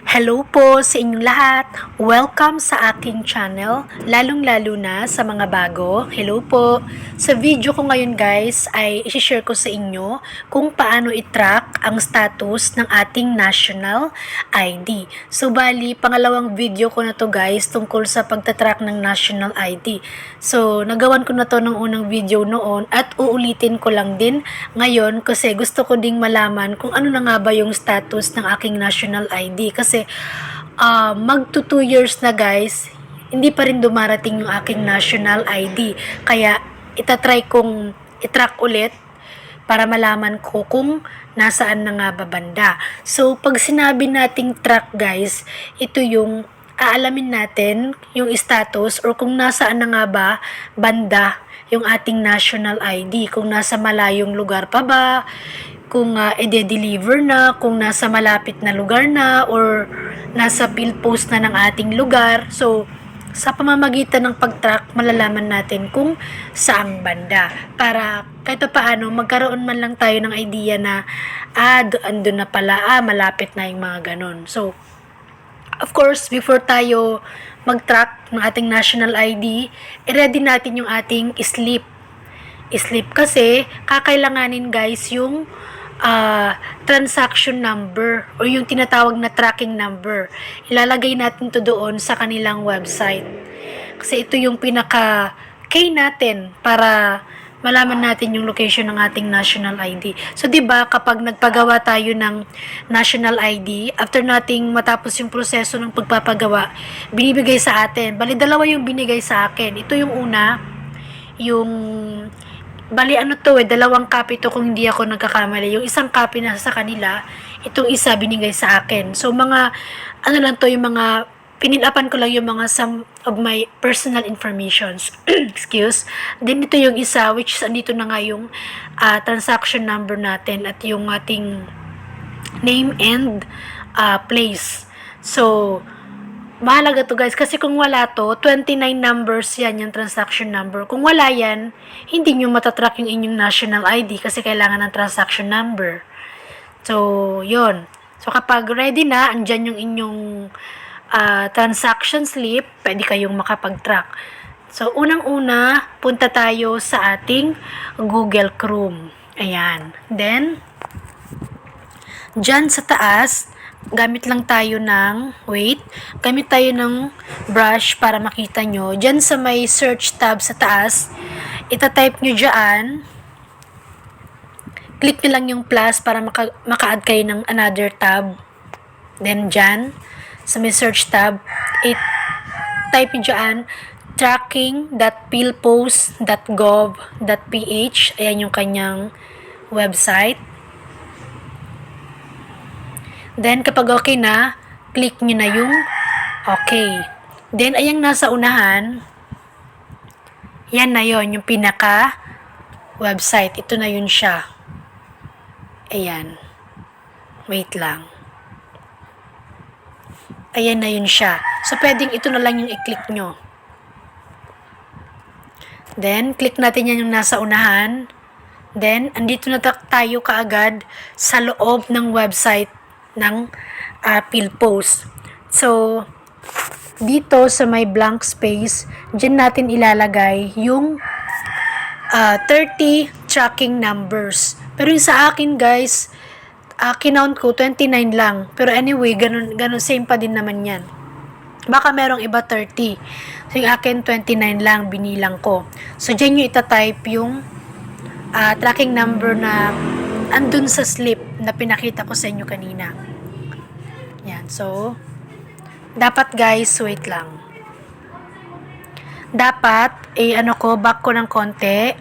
Hello po sa inyong lahat. Welcome sa aking channel, lalong-lalo na sa mga bago. Hello po. Sa video ko ngayon guys ay i-share ko sa inyo kung paano i-track ang status ng ating national ID. So bali, pangalawang video ko na to guys tungkol sa pagtatrack ng national ID. So nagawan ko na to ng unang video noon at uulitin ko lang din ngayon kasi gusto ko ding malaman kung ano na nga ba yung status ng aking national ID kasi magto 2 years na guys, hindi pa rin dumarating yung aking national ID. Kaya itatry kong i-track ulit para malaman ko kung nasaan na nga ba banda. So pag sinabi nating track guys, ito yung aalamin natin yung status or kung nasaan na nga ba banda yung ating national ID. Kung nasa malayong lugar pa ba, kung i-deliver na, kung nasa malapit na lugar na, or nasa PhilPost na ng ating lugar. So, sa pamamagitan ng pag-track, malalaman natin kung saang banda. Para kahit paano, magkaroon man lang tayo ng idea na, andun na pala, malapit na yung mga ganon. So, of course, before tayo mag-track ng ating national ID, i-ready natin yung ating slip. Slip kasi, kakailanganin guys yung transaction number o yung tinatawag na tracking number. Ilalagay natin to doon sa kanilang website. Kasi ito yung pinaka-key natin para malaman natin yung location ng ating national ID. So, di ba kapag nagpagawa tayo ng national ID, after nating matapos yung proseso ng pagpapagawa, binibigay sa atin. Bali, dalawa yung binigay sa akin. Ito yung una, yung dalawang copy to kung hindi ako nagkakamali. Yung isang copy na sa kanila, itong isa binigay sa akin. So, yung mga, pinilapan ko lang yung mga some of my personal informations. Excuse. Then, ito yung isa, which is, andito na nga yung transaction number natin at yung ating name and place. So, mahalaga to guys kasi kung wala to 29 numbers yan yung transaction number. Kung wala yan, hindi nyo matatrack yung inyong national ID kasi kailangan ng transaction number. So, yon. So, kapag ready na, andyan yung inyong transaction slip, pwede kayong makapag-track. So, unang-una, punta tayo sa ating Google Chrome. Ayan. Then, dyan sa taas, gamit tayo ng brush para makita nyo. Dyan sa may search tab sa taas, itatype nyo dyan, click nyo lang yung plus para maka-add kayo ng another tab. Then dyan, sa may search tab, type nyo dyan, tracking.philpost.gov.ph. Ayan yung kanyang website. Then, kapag okay na, click nyo na yung okay. Then, ayang nasa unahan, yan na yon yung pinaka-website. Ito na yun siya. Ayan. Wait lang. Ayan na yun siya. So, pwedeng ito na lang yung i-click nyo. Then, click natin yan yung nasa unahan. Then, andito na tayo kaagad sa loob ng website ng PhilPost. So, dito sa may blank space, dyan natin ilalagay yung 30 tracking numbers. Pero yung sa akin guys, kinount ko 29 lang. Pero anyway, ganun same pa din naman yan. Baka merong iba 30. So, yung akin 29 lang, binilang ko. So, dyan yung itatype yung tracking number na andun sa slip na pinakita ko sa inyo kanina. Yan. So, dapat guys, wait lang. Dapat, back ko ng konti.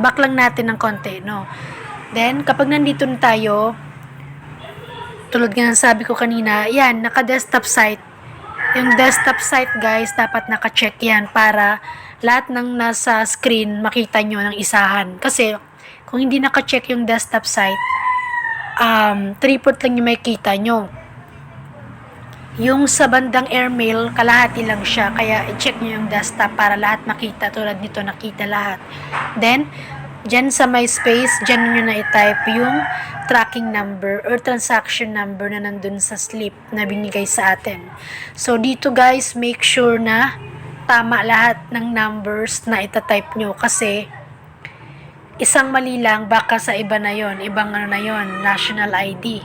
Back lang natin ng konti, no? Then, kapag nandito na tayo, tulad nga ng sabi ko kanina, yan, naka-desktop site. Yung desktop site guys, dapat naka-check yan para lahat ng nasa screen makita nyo ng isahan. Kasi, kung hindi naka-check yung desktop site, 3/4 lang yung makikita nyo. Yung sa bandang airmail, kalahati lang siya. Kaya, i-check nyo yung desktop para lahat makita. Tulad nito, nakita lahat. Then, Diyan sa may space, diyan nyo na i-type yung tracking number or transaction number na nandun sa slip na binigay sa atin. So, dito guys, make sure na tama lahat ng numbers na itatype nyo kasi isang mali lang, baka sa iba na yon, ibang ano na yon, national ID.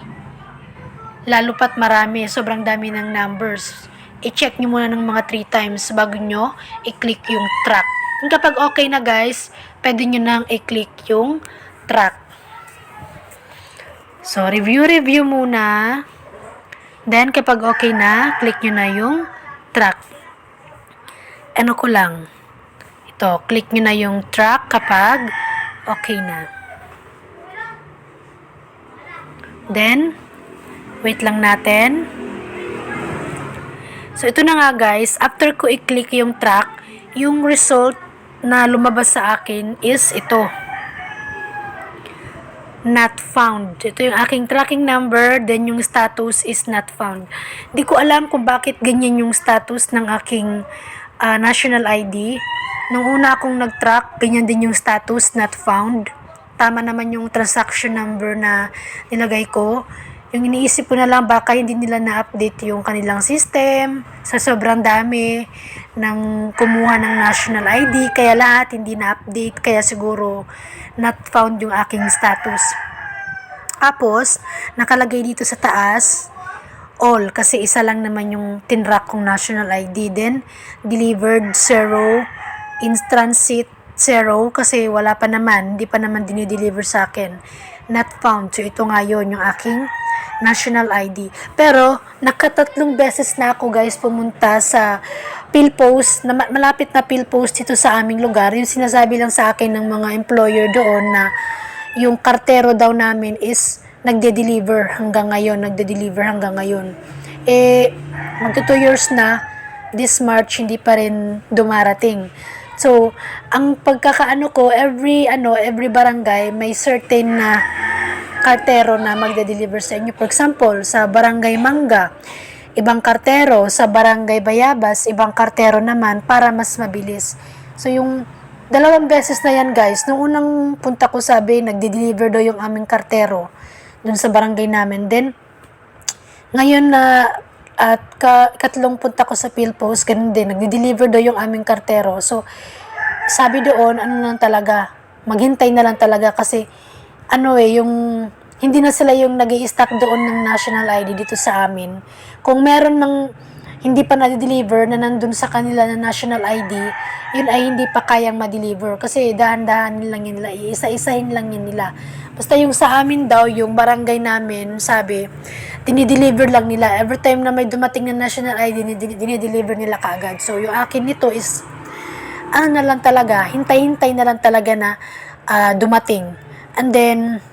Lalo pat marami, sobrang dami ng numbers. I-check nyo muna ng mga 3 times bago nyo i-click yung track. Kapag okay na guys, pwede nyo nang i-click yung track. So, review muna. Then, kapag okay na, click nyo na yung track. Ano ko lang. Ito, click nyo na yung track kapag okay na. Then, wait lang natin. So, ito na nga guys. After ko i-click yung track, yung result na lumabas sa akin is ito. Not found. Ito yung aking tracking number, then yung status is not found. Hindi ko alam kung bakit ganyan yung status ng aking national ID. Nung una akong nag-track, ganyan din yung status, not found. Tama naman yung transaction number na nilagay ko. Yung iniisip ko na lang, baka hindi nila na-update yung kanilang system sa sobrang dami ng kumuha ng national ID, kaya lahat hindi na-update, kaya siguro not found yung aking status. Tapos, nakalagay dito sa taas, all, kasi isa lang naman yung tinrack kong national ID. Then, delivered 0, in transit 0, kasi wala pa naman, hindi pa naman dinideliver sa akin. Not found. So, ito nga yun, yung aking national ID. Pero, nakatatlong beses na ako guys pumunta sa PhilPost, na malapit na PhilPost dito sa aming lugar. Yung sinasabi lang sa akin ng mga employer doon na yung kartero daw namin is nagde-deliver hanggang ngayon. Magto 2 years na, this March hindi pa rin dumarating. So, ang pagkakaano ko, every barangay may certain na kartero na magde-deliver sa inyo. For example, sa Barangay Mangga, ibang kartero, sa Barangay Bayabas, ibang kartero naman para mas mabilis. So, yung 2 beses na yan guys, nung unang punta ko sabi, nagde-deliver daw yung aming kartero dun sa barangay namin. Then, ngayon na at katlong punta ko sa PhilPost, ganun din, nagde-deliver daw yung aming kartero. So, sabi doon, maghintay na lang talaga kasi yung hindi na sila yung nag-i-stock doon ng national ID dito sa amin. Kung meron ng hindi pa na-deliver na nandun sa kanila na national ID, yun ay hindi pa kayang ma-deliver kasi dahan-dahan lang yun nila, isa-isahin lang yun nila. Basta yung sa amin daw, yung barangay namin, sabi, dinideliver lang nila. Every time na may dumating na national ID, dinideliver nila kaagad. So, yung akin nito is, hintay-hintay na lang talaga na dumating. And then,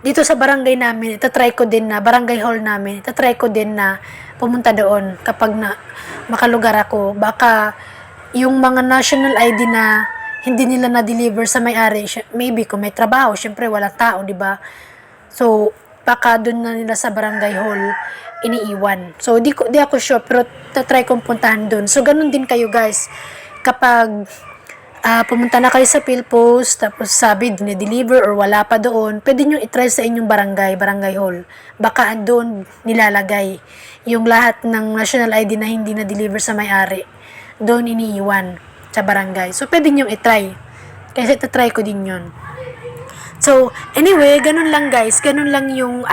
dito sa barangay namin, barangay hall namin, itatry ko din na pumunta doon kapag makalugar ako. Baka yung mga national ID na hindi nila na-deliver sa may-ari, maybe kung may trabaho, syempre walang tao, di ba? So, baka doon na nila sa barangay hall iniiwan. So, di ako sure, pero tatry kong puntahan doon. So, ganun din kayo guys. Kapag pumunta na kayo sa PhilPost, tapos sabi, dinideliver or wala pa doon, pwede nyo itry sa inyong barangay hall. Baka doon nilalagay yung lahat ng national ID na hindi na-deliver sa may-ari. Doon iniiwan sa barangay. So, pwede nyo itry. Kasi itatry ko din yun. So, anyway, ganun lang guys. Ganun lang yung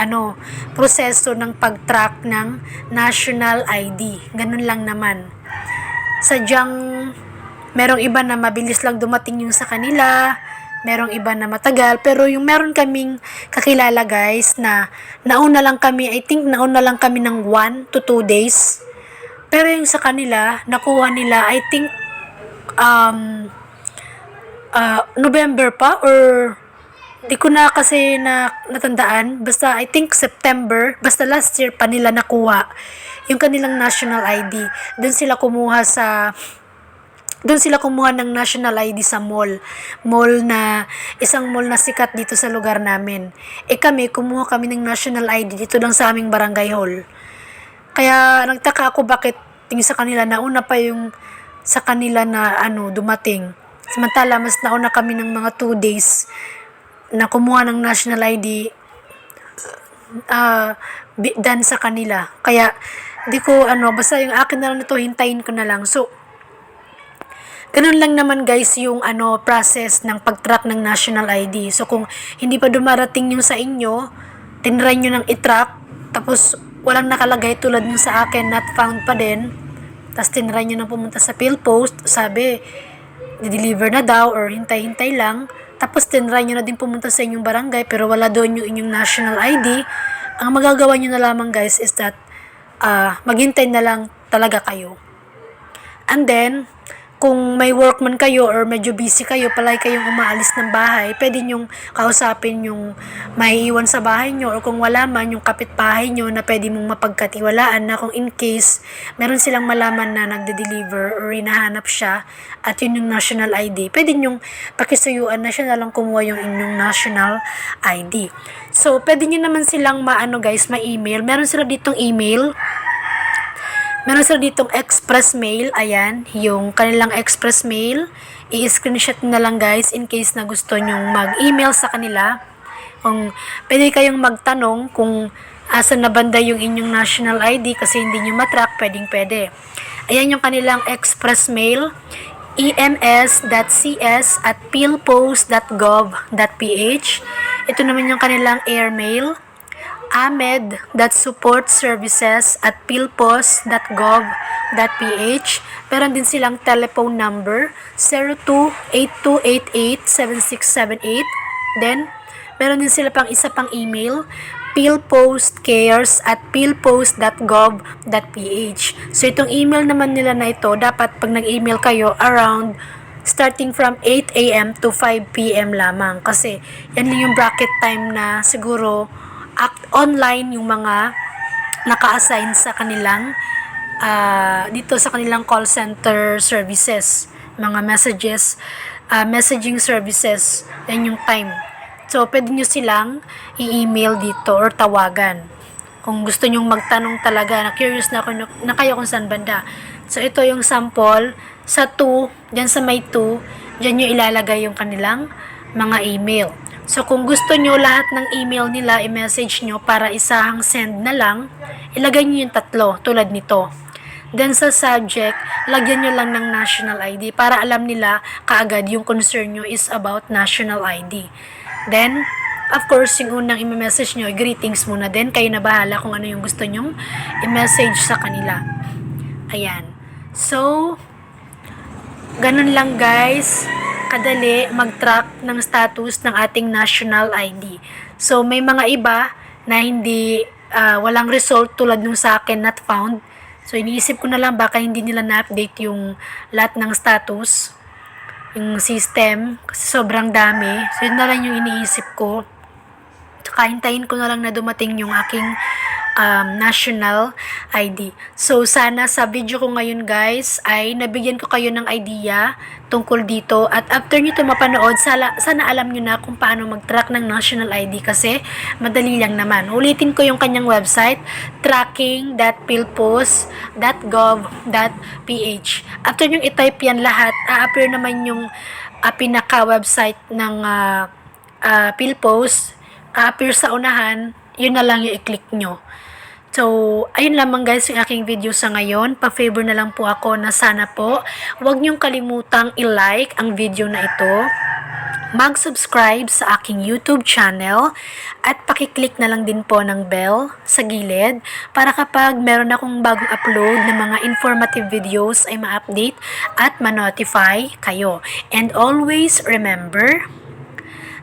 proseso ng pag-track ng national ID. Ganun lang naman. Sadyang merong iba na mabilis lang dumating yung sa kanila, merong iba na matagal, pero yung meron kaming kakilala guys na nauna lang kami ng 1 to 2 days. Pero yung sa kanila, nakuha nila, I think, November pa, or di ko na kasi natandaan, basta I think September, basta last year pa nila nakuha yung kanilang national ID. Doon sila kumuha ng national ID sa mall. Isang mall na sikat dito sa lugar namin. Kumuha kami ng national ID dito lang sa aming barangay hall. Kaya nagtaka ako bakit yung sa kanila nauna pa yung sa kanila na dumating. Samantala, mas nauna kami ng mga 2 days na kumuha ng national ID than sa kanila. Kaya, di ko basta yung akin na lang nito, hintayin ko na lang. So, ganun lang naman guys yung process ng pag-track ng national ID. So, kung hindi pa dumarating yung sa inyo, tinry nyo ng i-track, tapos walang nakalagay tulad nung sa akin, not found pa din, tapos tinry nyo na pumunta sa PhilPost, sabi, di-deliver na daw or hintay-hintay lang, tapos tinry nyo na din pumunta sa inyong barangay pero wala doon yung inyong national ID, ang magagawa nyo na lamang guys is that maghintay na lang talaga kayo. And then, kung may workman kayo or medyo busy kayo, palagi kayong umaalis ng bahay, pwede nyong kausapin yung may iwan sa bahay nyo or kung wala man, yung kapitbahay nyo na pwede mong mapagkatiwalaan na kung in case meron silang malaman na nagde-deliver or hinahanap siya at yun yung national ID, pwede nyong pakisuyuan na siya na lang kumuha yung inyong national ID. So, pwede nyo naman silang ma-email. Meron sila ditong email. Meron sila ditong express mail, ayan, yung kanilang express mail, i-screenshot na lang guys in case na gusto nyong mag-email sa kanila. Kung pwede kayong magtanong kung asan na banda yung inyong national ID kasi hindi nyo matrack, pwede. Ayan yung kanilang express mail, ems.cs@philpost.gov.ph. Ito naman yung kanilang airmail, ahmed.supportservices@philpost.gov.ph. Meron din silang telephone number 0282887678. Then, meron din sila isa pang email, philpostcares@philpost.gov.ph. So, itong email naman nila na ito, dapat pag nag-email kayo around starting from 8 a.m. to 5 p.m. lamang. Kasi, yan lang yung bracket time na siguro online yung mga naka-assign sa kanilang dito sa kanilang call center services, mga messaging services, yan yung time. So, pwede nyo silang i-email dito or tawagan kung gusto nyong magtanong talaga, na curious na kayo kung saan banda. So, ito yung sample sa 2, dyan sa may 2, dyan nyo ilalagay yung kanilang mga email. So, kung gusto nyo lahat ng email nila, i-message nyo para isahang send na lang, ilagay nyo yung 3, tulad nito. Then, sa subject, lagyan nyo lang ng national ID para alam nila kaagad yung concern nyo is about national ID. Then, of course, yung unang i-message nyo, greetings muna din. Kayo na bahala kung ano yung gusto nyong i-message sa kanila. Ayan. So, ganun lang guys, kadali mag-track ng status ng ating national ID. So, may mga iba na hindi, walang result tulad nung sa akin, not found. So, iniisip ko na lang baka hindi nila na-update yung lahat ng status, yung system, kasi sobrang dami. So, yun na lang yung iniisip ko. Tsaka, hintayin ko na lang na dumating yung aking national ID. So, sana sa video ko ngayon guys ay nabigyan ko kayo ng idea tungkol dito at after nyo ito mapanood, sana alam nyo na kung paano mag-track ng national ID kasi madali lang naman. Ulitin ko yung kanyang website, tracking.philpost.gov.ph. After nyo i-type yan lahat, appear naman yung pinaka-website ng PhilPost, appear sa unahan, yun na lang yung i-click nyo. So, ayun lamang guys yung aking video sa ngayon. Pa-favor na lang po ako na sana po huwag niyong kalimutang i-like ang video na ito, mag-subscribe sa aking YouTube channel, at pakiclick na lang din po ng bell sa gilid para kapag meron akong bagong upload ng mga informative videos ay ma-update at ma-notify kayo. And always remember,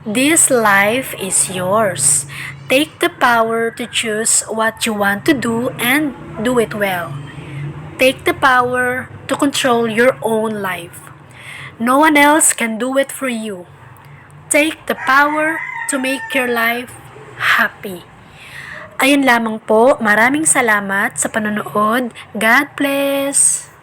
this life is yours. Take the power to choose what you want to do and do it well. Take the power to control your own life. No one else can do it for you. Take the power to make your life happy. Ayun lamang po. Maraming salamat sa panonood. God bless!